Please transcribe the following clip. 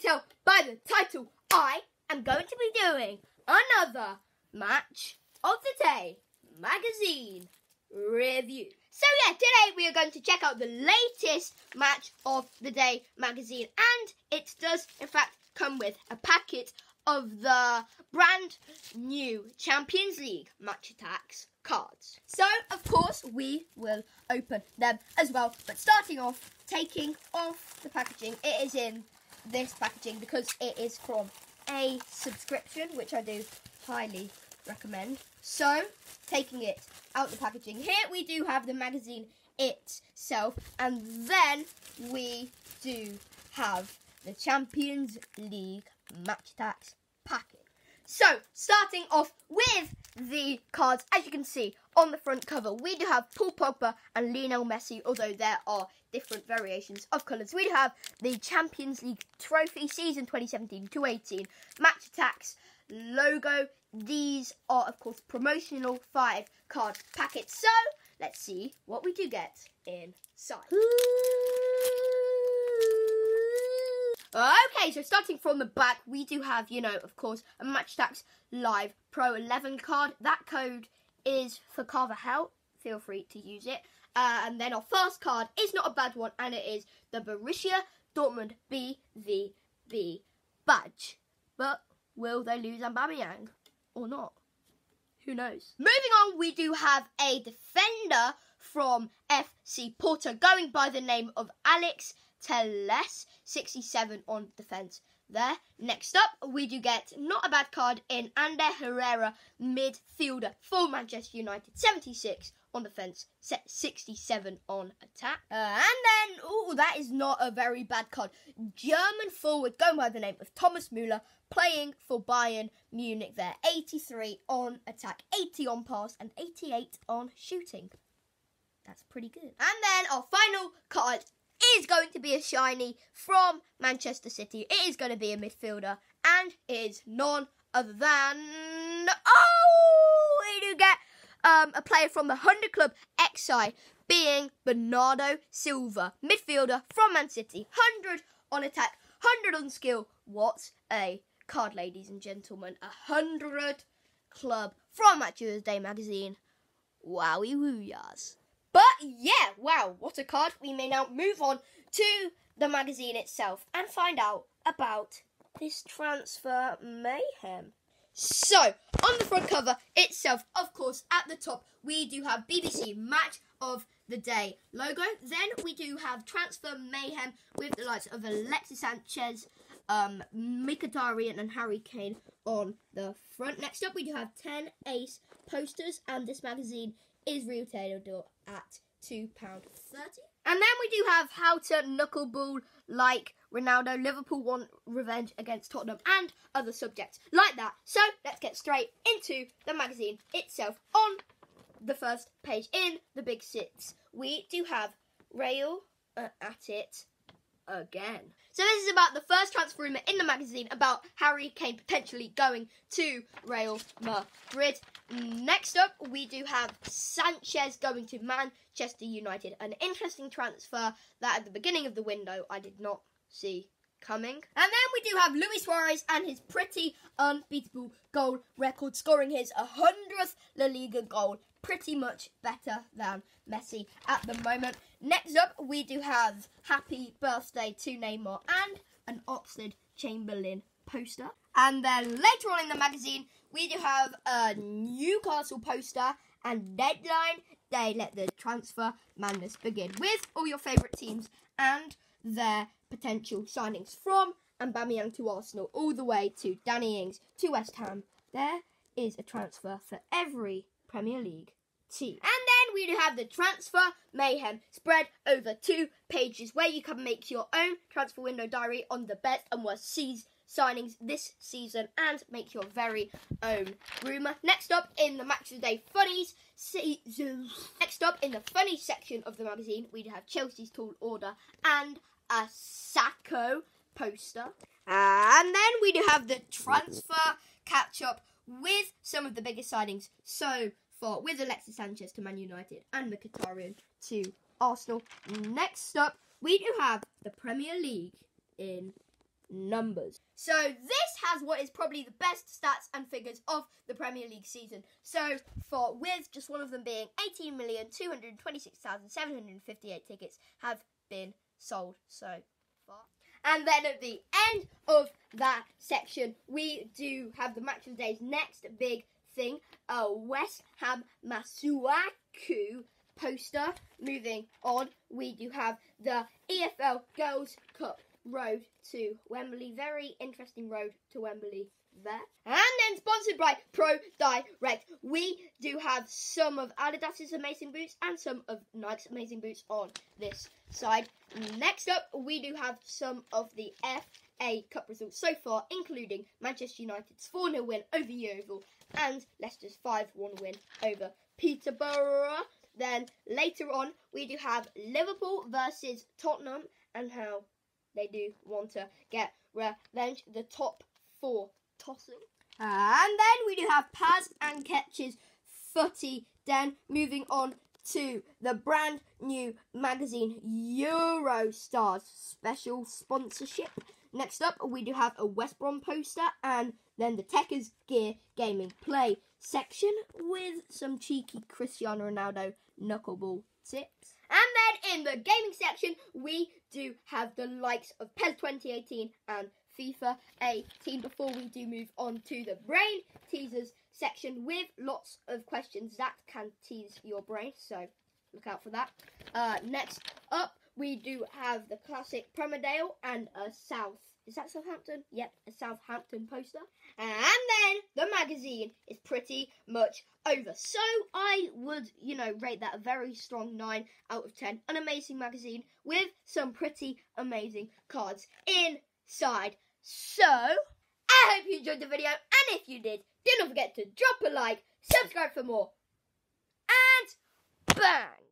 tell by the title, I am going to be doing another Match of the Day magazine review. So yeah, today we are going to check out the latest Match of the Day magazine, and it does in fact come with a packet of the brand new Champions League Match Attax cards. So of course we will open them as well, but starting off, taking off the packaging, it is in this packaging because it is from a subscription, which I do highly recommend. So taking it out the packaging, here we do have the magazine itself, and then we do have the Champions League Match Attax packet. So starting off with the cards, as you can see on the front cover, we do have Paul Pogba and Lionel Messi, although there are different variations of colours. We do have the Champions League Trophy Season 2017-18 Match Attax logo. These are, of course, promotional 5-card packets. So let's see what we do get inside. Okay, so starting from the back, we do have, of course, a Match Attax Live Pro 11 card. That code is for Carvajal. Feel free to use it. And then our first card is not a bad one, and it is the Borussia Dortmund BVB badge. But will they lose Aubameyang or not? Who knows? Moving on, we do have a defender from FC Porto going by the name of Alex Telles, 67 on defence there. Next up, we do get not a bad card in Ander Herrera, midfielder for Manchester United, 76 on defence, 67 on attack. And then, that is not a very bad card. German forward going by the name of Thomas Müller, playing for Bayern Munich there, 83 on attack, 80 on pass, and 88 on shooting. That's pretty good. And then our final card is going to be a shiny from Manchester City. It is going to be a midfielder, and it is none other than... we do get a player from the 100 Club XI, being Bernardo Silva, midfielder from Man City. 100 on attack, 100 on skill. What a card, ladies and gentlemen. 100 Club from Match of the Day magazine. Wowie woo-yas. But yeah, wow, what a card. We may now move on to the magazine itself and find out about this transfer mayhem. So, on the front cover itself, of course, at the top, we do have BBC Match of the Day logo. Then we do have transfer mayhem with the likes of Alexis Sanchez, Mkhitaryan and Harry Kane on the front. Next up, we do have 10 ace posters, and this magazine is retailed at £2.30. And then we do have how to knuckleball like Ronaldo, Liverpool want revenge against Tottenham, and other subjects like that. So let's get straight into the magazine itself. On the first page, in the big six, we do have Real at it again. So this is about the first transfer rumour in the magazine about Harry Kane potentially going to Real Madrid. Next up, we do have Sanchez going to Manchester United. An interesting transfer that at the beginning of the window I did not see coming. And then we do have Luis Suarez and his pretty unbeatable goal record, scoring his 100th La Liga goal. Pretty much better than Messi at the moment. Next up, we do have Happy Birthday to Neymar and an Oxlade-Chamberlain poster. And then later on in the magazine, we do have a Newcastle poster and deadline day. Let the transfer madness begin with all your favourite teams and their potential signings, from Aubameyang to Arsenal all the way to Danny Ings to West Ham. There is a transfer for every Premier League team. And then we do have the transfer mayhem spread over 2 pages, where you can make your own transfer window diary on the best and worst signings this season and make your very own rumour. Next up in the Match of the Day funnies next up in the funny section of the magazine, we do have Chelsea's tall order and a Sacco poster. And then we do have the transfer catch-up with some of the biggest signings so far, with Alexis Sanchez to Man United and Mkhitaryan to Arsenal. Next up, we do have the Premier League in numbers. So this has what is probably the best stats and figures of the Premier League season. So far, with just one of them being 18,226,758 tickets have been sold so far. And then at the end of that section, we do have the match of the day's next big thing, a West Ham Masuaku poster. Moving on, we do have the EFL Girls Cup road to Wembley. Very interesting road to Wembley there. And then sponsored by Pro Direct, we do have some of Adidas's amazing boots and some of Nike's amazing boots on this side. Next up, we do have some of the FA Cup results so far, including Manchester United's 4-0 win over Yeovil and Leicester's 5-1 win over Peterborough. Then later on, we do have Liverpool versus Tottenham and how they do want to get revenge. The top 4 tossing. And then we do have Paz and Ketch's footy. Then moving on to the brand new magazine Eurostars special sponsorship. Next up, we do have a West Brom poster and then the Techers Gear Gaming Play section with some cheeky Cristiano Ronaldo knuckleball tips. And then in the gaming section, we do have the likes of PES 2018 and FIFA 18 before we do move on to the brain teasers section with lots of questions that can tease your brain, so look out for that. Next up, we do have the classic Premerdale and a is that Southampton? Yep, a Southampton poster. And then the magazine is pretty much over. So I would, rate that a very strong 9 out of 10. An amazing magazine with some pretty amazing cards inside. So, I hope you enjoyed the video. And if you did, do not forget to drop a like, subscribe for more. And bang!